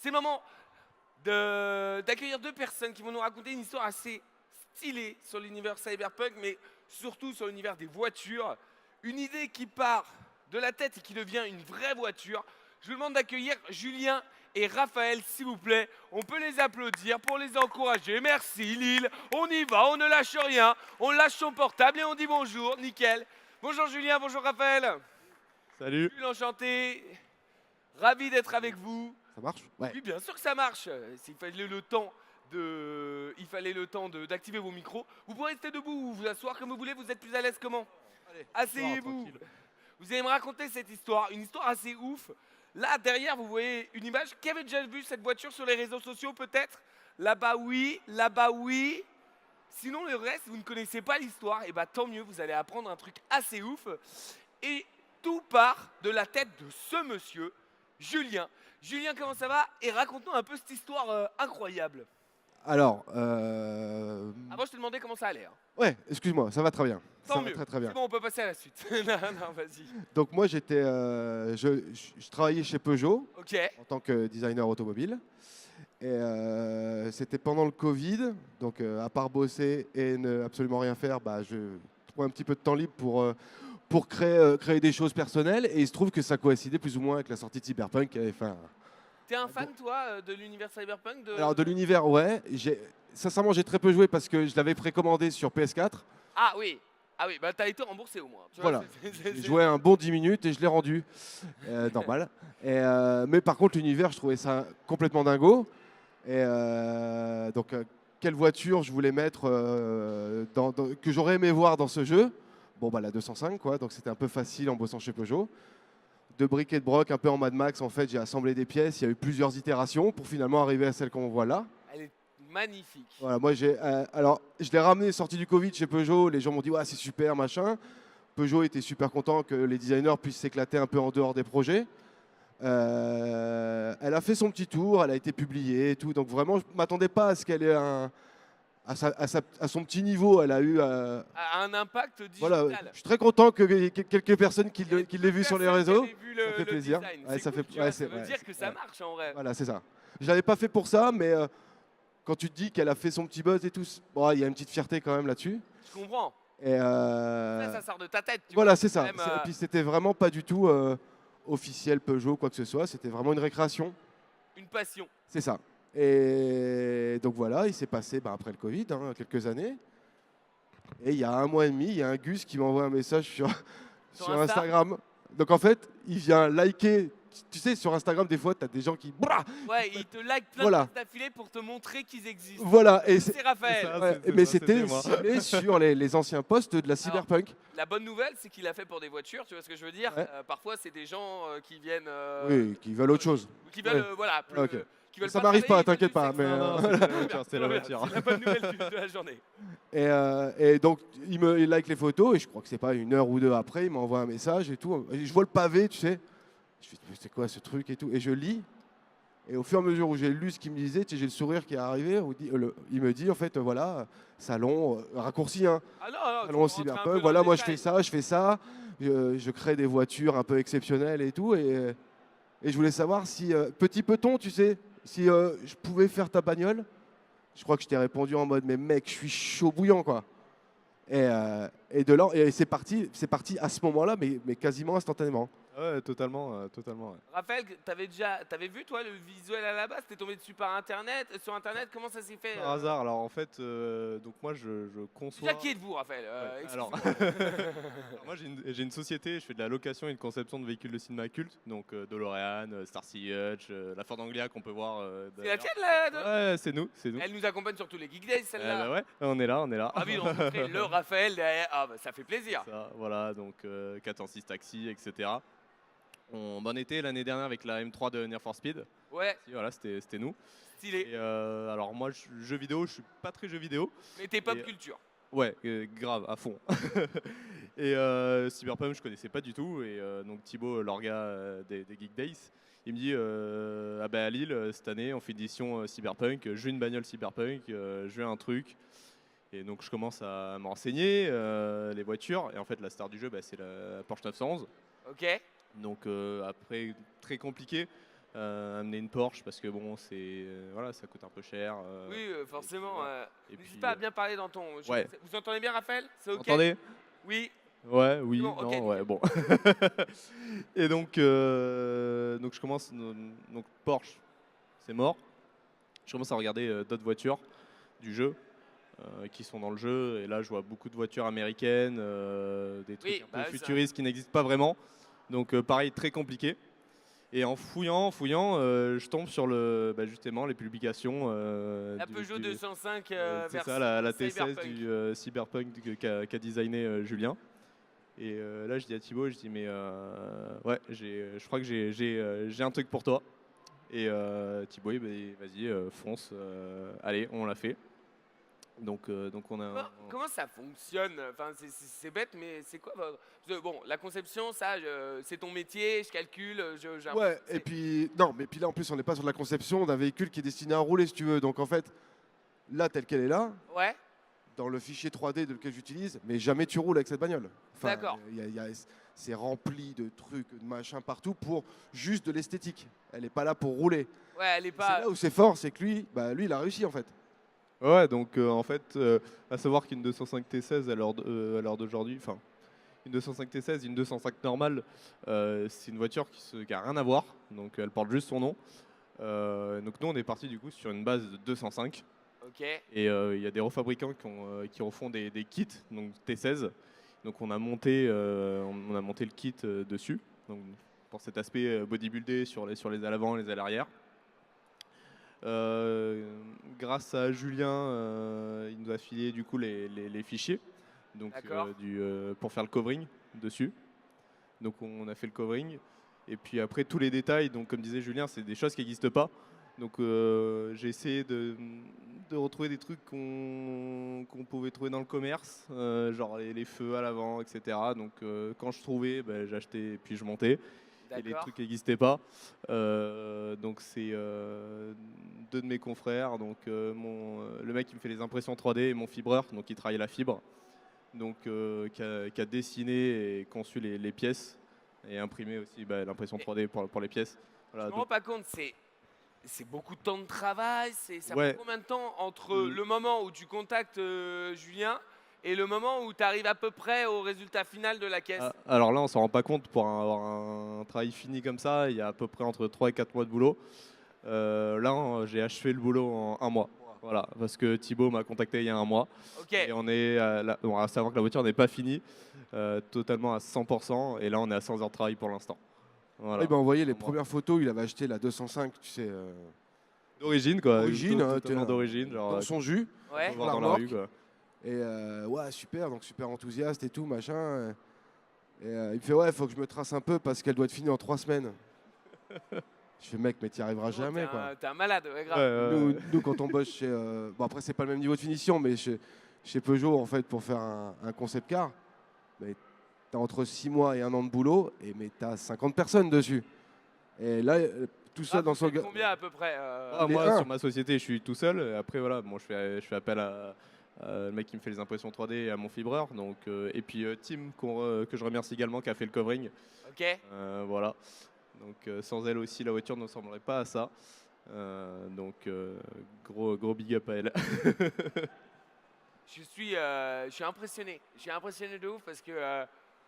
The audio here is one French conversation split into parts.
C'est le moment d'accueillir deux personnes qui vont nous raconter une histoire assez stylée sur l'univers cyberpunk, mais surtout sur l'univers des voitures. Une idée qui part de la tête et qui devient une vraie voiture. Je vous demande d'accueillir Julien et Raphaël, s'il vous plaît. On peut les applaudir pour les encourager. Merci Lille, on y va, on ne lâche rien. On lâche son portable et on dit bonjour, nickel. Bonjour Julien, bonjour Raphaël. Salut. Jules, enchanté. Ravi d'être avec vous. Ça marche? Ouais. Oui, bien sûr que ça marche. Il fallait le temps d'activer vos micros. Vous pouvez rester debout ou vous asseoir comme vous voulez. Vous êtes plus à l'aise comment? Allez, asseyez-vous. tranquille. Vous allez me raconter cette histoire, une histoire assez ouf. Là, derrière, vous voyez une image. Qui avait déjà vu cette voiture sur les réseaux sociaux, peut-être? Là-bas, oui. Là-bas, oui. Sinon, le reste, vous ne connaissez pas l'histoire. Et bah, tant mieux, vous allez apprendre un truc assez ouf. Et tout part de la tête de ce monsieur, Julien. Julien, comment ça va? Et raconte-nous un peu cette histoire incroyable. Alors, Avant, je te demandais comment ça allait. Hein. ouais, excuse-moi, ça va très bien. Tant Ça mieux. va très très bien. C'est bon, on peut passer à la suite. non, vas-y. Donc moi j'étais, je travaillais chez Peugeot Ok. en tant que designer automobile. Et c'était pendant le Covid, donc à part bosser et ne absolument rien faire, bah, je trouvais un petit peu de temps libre pour créer des choses personnelles. Et il se trouve que ça coïncidait plus ou moins avec la sortie de Cyberpunk qui avait fait T'es un fan, toi, de l'univers cyberpunk Alors de l'univers, ouais. Sincèrement, j'ai très peu joué parce que je l'avais précommandé sur PS4. Ah oui. Ah oui, bah t'as été remboursé au moins. Tu vois, Voilà. c'est- J'ai joué un bon 10 minutes et je l'ai rendu. Normal. Mais par contre, l'univers, je trouvais ça complètement dingo. Et donc, quelle voiture je voulais mettre que j'aurais aimé voir dans ce jeu? Bon, bah la 205, quoi. Donc, c'était un peu facile en bossant chez Peugeot. De briques et de broc, un peu en Mad Max, en fait, j'ai assemblé des pièces. Il y a eu plusieurs itérations pour finalement arriver à celle qu'on voit là. Elle est magnifique. Voilà, moi, alors, je l'ai ramené sorti du Covid chez Peugeot. Les gens m'ont dit, ouais, c'est super, machin. Peugeot était super content que les designers puissent s'éclater un peu en dehors des projets. Elle a fait son petit tour, elle a été publiée et tout. Donc vraiment, je ne m'attendais pas à ce qu'elle ait à son petit niveau. Elle a eu. A un impact Voilà, digital. je suis très content que quelques personnes qui l'aient vu sur les réseaux. Ça fait plaisir. Ouais, ça ça veut dire que ça marche en vrai. Voilà, c'est ça. Je l'avais pas fait pour ça, mais quand tu te dis qu'elle a fait son petit buzz et tout, bon, il y a une petite fierté quand même là-dessus. Je comprends. Et Ça sort de ta tête. Tu voilà, vois, c'est ça. même, Et puis c'était vraiment pas du tout officiel Peugeot, quoi que ce soit. C'était vraiment une récréation. une passion. C'est ça. Et donc voilà, il s'est passé après le Covid, quelques années. Et il y a un mois et demi, il y a un Gus qui m'envoie un message sur Insta Instagram. Donc en fait, il vient liker. Tu sais, sur Instagram, des fois, tu as des gens qui. Ouais, ils te like plein Voilà. de fois d'affilée pour te montrer qu'ils existent. Voilà. Et C'est Raphaël. ça. ouais, c'est mais ça, c'était c'était moi. ciblé sur les anciens postes de la cyberpunk. La bonne nouvelle, c'est qu'il l'a fait pour des voitures, tu vois ce que je veux dire? Ouais. Parfois, c'est des gens qui viennent. Oui, qui veulent autre chose. Qui veulent, Ouais. voilà. Ok. Qui veulent Ça m'arrive travailler, pas, ils veulent t'inquiète du pas, sexe. mais, Non, euh, c'est la voiture, c'est la Voilà, voiture. c'est la bonne nouvelle de la journée. Et donc, il like les photos, et je crois que c'est pas une heure ou deux après, il m'envoie un message et tout. Et je vois le pavé, tu sais. Je fais, mais c'est quoi ce truc et tout? Et je lis. Et au fur et à mesure où j'ai lu ce qu'il me disait, tu sais, j'ai le sourire qui est arrivé. Où il me dit, en fait, voilà, salon, raccourci, hein. Ah non, non, tu Salon peux rentrer un peu cyberpunk, dans voilà, le moi je détail. fais ça. Je crée des voitures un peu exceptionnelles et tout. Et je voulais savoir si, petit peton, tu sais, si je pouvais faire ta bagnole. Je crois que je t'ai répondu en mode, mais mec, je suis chaud bouillant, quoi. Et de là, et c'est parti à ce moment-là, mais quasiment instantanément. Ouais, totalement, totalement. Ouais. Raphaël, t'avais vu toi le visuel à la base? T'es tombé dessus par internet, sur internet, comment ça s'est fait? Par hasard, alors en fait, donc moi je conçois. Déjà, qui êtes-vous, Raphaël? Ouais, alors, Excuse-moi. alors moi j'ai une société, je fais de la location et de conception de véhicules de cinéma culte, donc DeLorean, Starsea Hutch, la Ford Anglia qu'on peut voir. C'est la d'ailleurs. tienne là? Ouais, c'est nous, c'est nous. Elle nous accompagne sur tous les Geek Days, celle-là. Bah ouais, on est là, on est là. Ravi de rencontrer le Raphaël derrière. Ah bah ça fait plaisir. Ça, voilà, donc 406 taxi, etc. On en était l'année dernière avec la M3 de Need for Speed. Ouais, Si, voilà, c'était nous. stylé. Et alors moi, jeux vidéo, je suis pas très jeux vidéo. Mais t'es pop et- culture. Ouais, grave, à fond. Et Cyberpunk, je connaissais pas du tout. Et donc Thibaut, l'orga des Geek Days, il me dit ah bah à Lille, cette année, on fait une édition Cyberpunk. Je veux une bagnole Cyberpunk, je veux un truc. Et donc je commence à me renseigner, les voitures. Et en fait, la star du jeu, bah, c'est la Porsche 911. Ok. Donc après, très compliqué. amener une Porsche parce que bon, voilà, ça coûte un peu cher. Oui, forcément. Et N'hésite puis, pas à bien parler dans ton. ouais. Vous entendez bien, Raphaël? C'est OK? Entendez? Oui. Ouais, oui, bon, ok, non, nickel. ouais, bon. Et donc je commence, donc Porsche, c'est mort. Je commence à regarder d'autres voitures du jeu qui sont dans le jeu. Et là, je vois beaucoup de voitures américaines, des trucs Oui, un peu bah, ça. futuristes qui n'existent pas vraiment. Donc pareil, très compliqué. Et en fouillant, je tombe sur justement les publications. La Peugeot 205 c'est vers ça, la T16 Cyberpunk. du Cyberpunk qu'a designé Julien. Et là, je dis à Thibaut, je dis mais ouais, je crois que j'ai un truc pour toi. Et Thibaut, vas-y, fonce, allez, on l'a fait. Donc on a. Comment ça fonctionne? Enfin, c'est bête, mais c'est quoi parce que, bon, la conception, ça, c'est ton métier, je calcule, j'ai Ouais, et puis non, mais puis là en plus on n'est pas sur la conception d'un véhicule qui est destiné à rouler si tu veux. Donc en fait, là telle qu'elle est là, Ouais, dans le fichier 3D de lequel j'utilise, mais jamais tu roules avec cette bagnole. Enfin, D'accord. C'est rempli de trucs, de machins partout pour juste de l'esthétique. Elle n'est pas là pour rouler. ouais, elle est C'est pas. là où c'est fort, c'est que lui, il a réussi en fait. Ouais, donc en fait, à savoir qu'une 205 T16 à l'heure d'aujourd'hui, enfin, une 205 T16, une 205 normale, c'est une voiture qui a rien à voir, donc elle porte juste son nom. Donc nous, on est parti du coup sur une base de 205. Ok. Et il y a des refabricants qui refont des kits, donc T16. Donc on a monté le kit dessus, donc pour cet aspect bodybuildé sur les ailes avant, les ailes arrière. Grâce à Julien, il nous a filé du coup les fichiers, donc pour faire le covering dessus. Donc on a fait le covering. Et puis après tous les détails, donc comme disait Julien, c'est des choses qui n'existent pas. Donc j'ai essayé de retrouver des trucs qu'on pouvait trouver dans le commerce, genre les feux à l'avant, etc. Donc quand je trouvais, j'achetais et puis je montais. Et les D'accord. trucs qui n'existaient pas. Donc c'est deux de mes confrères, donc le mec qui me fait les impressions 3D et mon fibreur, donc qui travaille la fibre, donc qui a dessiné et conçu les pièces et imprimé aussi l'impression 3D pour les pièces. Voilà, Je me rends pas compte, c'est beaucoup de temps de travail. Ça Ouais. prend combien de temps entre Mm. le moment où tu contactes Julien et le moment où tu arrives à peu près au résultat final de la caisse? Alors là, on s'en rend pas compte. Pour avoir un travail fini comme ça, il y a à peu près entre 3 et 4 mois de boulot. Là, j'ai achevé le boulot en un mois. Voilà, parce que Thibaut m'a contacté il y a un mois. Ok. Et on est à savoir que la voiture n'est pas finie totalement à 100%. Et là, on est à 100 heures de travail pour l'instant. Voilà. Il m'a envoyé les Un mois. premières photos, il avait acheté la 205, tu sais, D'origine, quoi. D'origine, hein, Totalement t'es- d'origine. Genre, dans son jus. on Ouais. peut voir dans la la rue, quoi. Et ouais, super, donc super enthousiaste et tout, machin. Et il me fait, ouais, faut que je me trace un peu parce qu'elle doit être finie en 3 semaines. Je fais, mec, mais t'y arriveras jamais, quoi. T'es un malade, ouais, grave. Nous, quand on bosse chez. Bon, après, c'est pas le même niveau de finition, mais chez Peugeot, en fait, pour faire un concept car, mais t'as entre 6 mois et 1 an de boulot, mais t'as 50 personnes dessus. Et là, tout ça dans Vous son. faites combien à peu près Les Moi, uns. sur ma société, je suis tout seul. Et après, voilà, bon, je fais appel à le mec qui me fait les impressions 3D et à mon fibreur. Donc, et puis Tim, que je remercie également, qui a fait le covering. Ok. Voilà. Donc, sans elle aussi, la voiture ne ressemblerait pas à ça. Donc, gros big up à elle. Je suis impressionné. Je suis impressionné de ouf parce que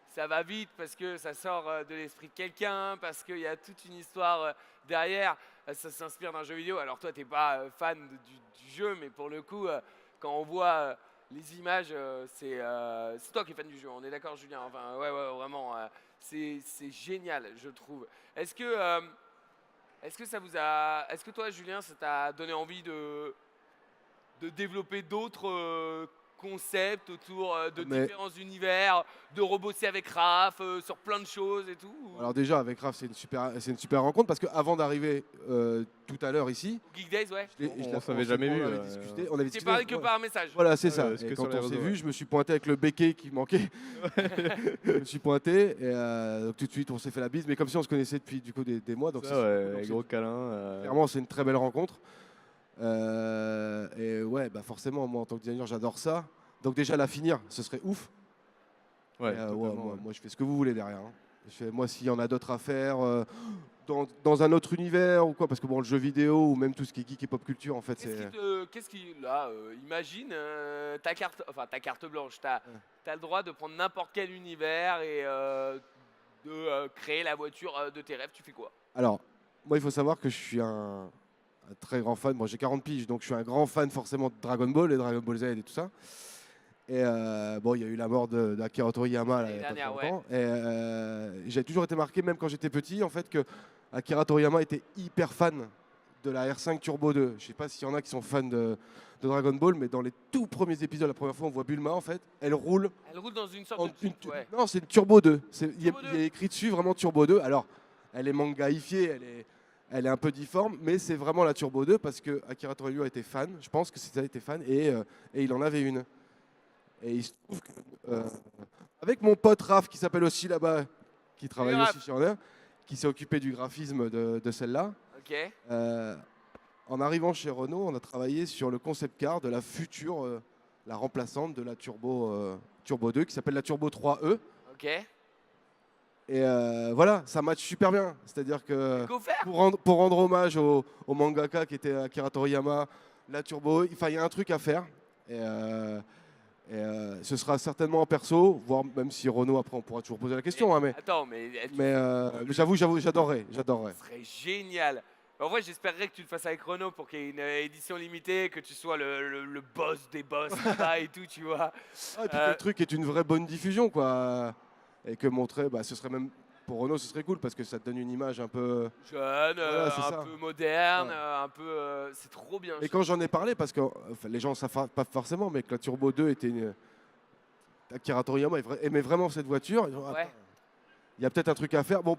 ça va vite, parce que ça sort de l'esprit de quelqu'un, parce qu'il y a toute une histoire derrière. Ça s'inspire d'un jeu vidéo. Alors toi, t'es pas fan du jeu, mais pour le coup, quand on voit les images, c'est toi qui es fan du jeu. On est d'accord, Julien? Enfin, ouais, vraiment, c'est génial, je trouve. Est-ce que ça vous a, est-ce que toi, Julien, ça t'a donné envie de développer d'autres concepts autour de Mais- différents univers, de rebosser avec Raph sur plein de choses et tout ou- Alors, déjà, avec Raph, c'est une super rencontre parce qu'avant d'arriver tout à l'heure ici, Geek Days, ouais. On s'avait jamais vu, On avait discuté. On avait T'es discuté, parlé que ouais. par message. Voilà, c'est ça. c'est Et que quand sur les on s'est réseaux, vu, ouais. je me suis pointé avec le béquet qui manquait. Je me suis pointé et donc tout de suite on s'est fait la bise, mais comme si on se connaissait depuis du coup des mois. Donc Ça, c'est super ouais, cool. Donc, gros câlin. clairement, c'est une très belle rencontre. Et ouais, bah forcément, moi en tant que designer, j'adore ça. Donc déjà la finir, ce serait ouf. Ouais, Et, ouais, totalement, ouais. moi, je fais ce que vous voulez derrière, hein. Moi, s'il y en a d'autres à faire, dans un autre univers ou quoi. Parce que bon, le jeu vidéo ou même tout ce qui est geek et pop culture, en fait, c'est. Là, imagine ta carte blanche, tu as le droit de prendre n'importe quel univers et de créer la voiture de tes rêves, tu fais quoi? Alors, moi, il faut savoir que je suis un très grand fan. Moi, j'ai 40 piges, donc je suis un grand fan forcément de Dragon Ball et Dragon Ball Z et tout ça. Et bon, il y a eu la mort d'Akira Toriyama là, il y a pas Dernière, très longtemps. Et j'ai toujours été marqué, même quand j'étais petit, en fait, que Akira Toriyama était hyper fan de la R5 Turbo 2. Je sais pas s'il y en a qui sont fans de Dragon Ball, mais dans les tout premiers épisodes, la première fois, on voit Bulma, en fait, elle roule. Elle roule dans une sorte de tube, ouais. Non, c'est une Turbo 2. Il Turbo y a écrit dessus vraiment Turbo 2. Alors, elle est mangaïfiée, elle est un peu difforme, mais c'est vraiment la Turbo 2 parce que Akira Toriyama était fan. Je pense que c'était était fan et il en avait une. Et il se trouve que, avec mon pote Raph, qui s'appelle aussi là-bas, qui travaille Raph. aussi sur Honor, qui s'est occupé du graphisme de celle-là, Ok. en arrivant chez Renault, on a travaillé sur le concept car de la future, la remplaçante de la Turbo 2, qui s'appelle la Turbo 3E. Ok. Et voilà, ça match super bien. C'est-à-dire que Go faire. pour rendre hommage au mangaka qui était Akira Toriyama, la Turbo, il y a un truc à faire. Et ce sera certainement en perso, voire même si Renault, après, on pourra toujours poser la question. Hein, Attends, mais j'avoue, j'adorerais. ce serait génial. En vrai, j'espérerais que tu le fasses avec Renault pour qu'il y ait une édition limitée, que tu sois le boss des boss là et tout, tu vois. Ah, et puis que le truc est une vraie bonne diffusion, quoi. Et que montrer, ce serait même pour Renault, ce serait cool parce que ça te donne une image un peu. Jeune, Voilà, c'est un ça. peu moderne, Ouais. un peu. C'est trop bien. Et quand j'en ai parlé, parce que les gens ne savent pas forcément, mais que la Turbo 2 était une. Akira Toriyama aimait vraiment cette voiture. Ils ont, Ouais. attends, il y a peut-être un truc à faire. Bon,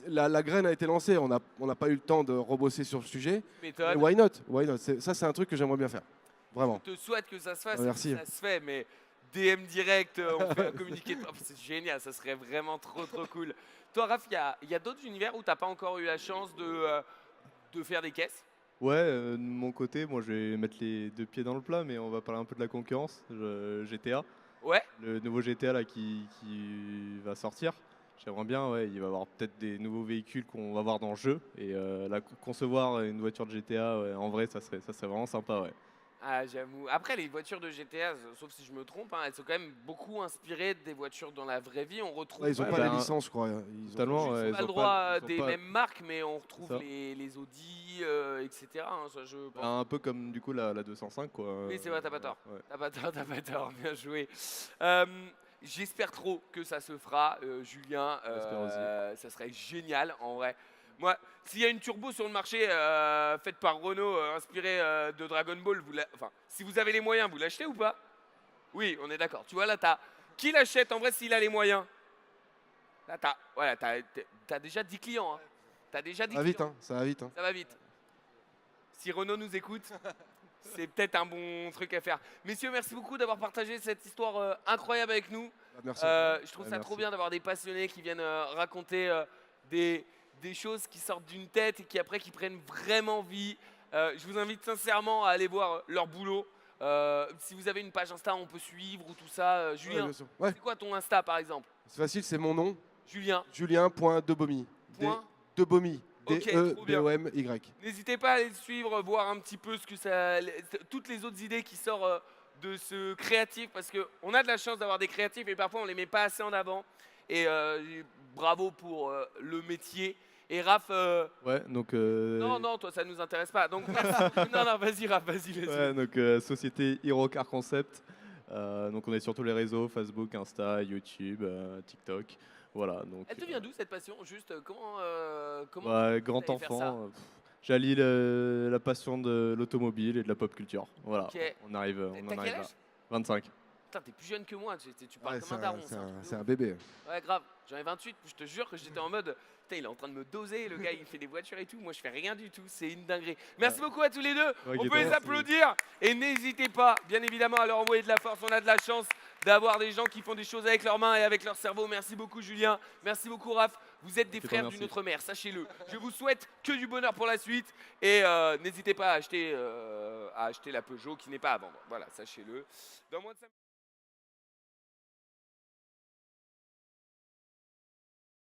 la graine a été lancée, on n'a pas eu le temps de rebosser sur le sujet. Mais Méthode. why not? Why not? Ça, c'est un truc que j'aimerais bien faire. Vraiment. Je te souhaite que ça se fasse. Merci. Ça se fait, mais DM direct, on fait un communiqué. Oh, c'est génial, ça serait vraiment trop cool. Toi, Raph, il y a d'autres univers où tu n'as pas encore eu la chance de faire des caisses? Ouais, de mon côté, moi je vais mettre les deux pieds dans le plat, mais on va parler un peu de la concurrence. GTA, Ouais. le nouveau GTA là qui va sortir. J'aimerais bien, ouais, il va y avoir peut-être des nouveaux véhicules qu'on va voir dans le jeu. Et concevoir une voiture de GTA, ouais, en vrai, ça serait vraiment sympa, ouais. Ah, j'avoue. Après, les voitures de GTA, sauf si je me trompe, hein, elles sont quand même beaucoup inspirées des voitures dans la vraie vie. On retrouve. Ouais, ils n'ont Ouais, pas bah, les licences, je crois. Ils ont- totalement, Ils ouais, n'ont ils pas le ont droit ils ont des pas- mêmes marques, mais on retrouve Ça. les Audi, etc. hein, ça, je pense. Un peu comme du coup la 205, quoi. Oui, c'est vrai, t'as pas tort. Ouais. T'as pas tort, bien joué. J'espère trop que ça se fera, Julien. J'espère aussi. Ça serait génial, en vrai. Moi, s'il y a une turbo sur le marché faite par Renault, inspirée de Dragon Ball, enfin, si vous avez les moyens, vous l'achetez ou pas? Oui, on est d'accord. Tu vois, là, qui l'achète en vrai s'il a les moyens? Là, t'as déjà 10 clients. Hein. T'as déjà 10 Ça va vite, clients. hein, ça va vite. Hein. Ça va vite. Si Renault nous écoute, c'est peut-être un bon truc à faire. Messieurs, merci beaucoup d'avoir partagé cette histoire incroyable avec nous. Merci. Je trouve Ouais, ça merci. trop bien d'avoir des passionnés qui viennent raconter des choses qui sortent d'une tête et qui prennent vraiment vie. Je vous invite sincèrement à aller voir leur boulot. Si vous avez une page Insta, on peut suivre ou tout ça. Ouais, Julien, bien sûr. Ouais, c'est quoi ton Insta par exemple? c'est facile, c'est mon nom, Julien. Julien.debomy. Point. Debomy. Ok, trop bien. D-E-B-O-M-Y. N'hésitez pas à aller le suivre, voir un petit peu toutes les autres idées qui sortent de ce créatif, parce qu'on a de la chance d'avoir des créatifs et parfois on les met pas assez en avant. Et bravo pour le métier. Et Raph, Ouais, donc. non, toi ça nous intéresse pas. Donc non, vas-y Raph, vas-y. Ouais, donc société Hero Car Concept. Donc on est sur tous les réseaux, Facebook, Insta, YouTube, TikTok. Voilà. Donc, Elle te vient d'où cette passion? Juste comment bah, tu grand allais faire ça? enfant, j'allie la passion de l'automobile et de la pop culture. Voilà. Ok. On en arrive T'as quel là. âge? 25. Putain, t'es plus jeune que moi, tu parles Ouais, comme un daron. c'est un truc de c'est ouf. un bébé. Ouais, grave. J'en ai 28, je te jure que j'étais en mode. Putain, il est en train de me doser, le gars, il fait des voitures et tout. Moi, je fais rien du tout. C'est une dinguerie. Merci beaucoup à tous les deux. Ok, On peut les merci. applaudir. Et n'hésitez pas, bien évidemment, à leur envoyer de la force. On a de la chance d'avoir des gens qui font des choses avec leurs mains et avec leur cerveau. Merci beaucoup, Julien. Merci beaucoup, Raph. Vous êtes des C'est frères toi, d'une merci. autre mère, sachez-le. Je vous souhaite que du bonheur pour la suite. Et n'hésitez pas à acheter la Peugeot qui n'est pas à vendre. Voilà, sachez-le. Dans moins de 5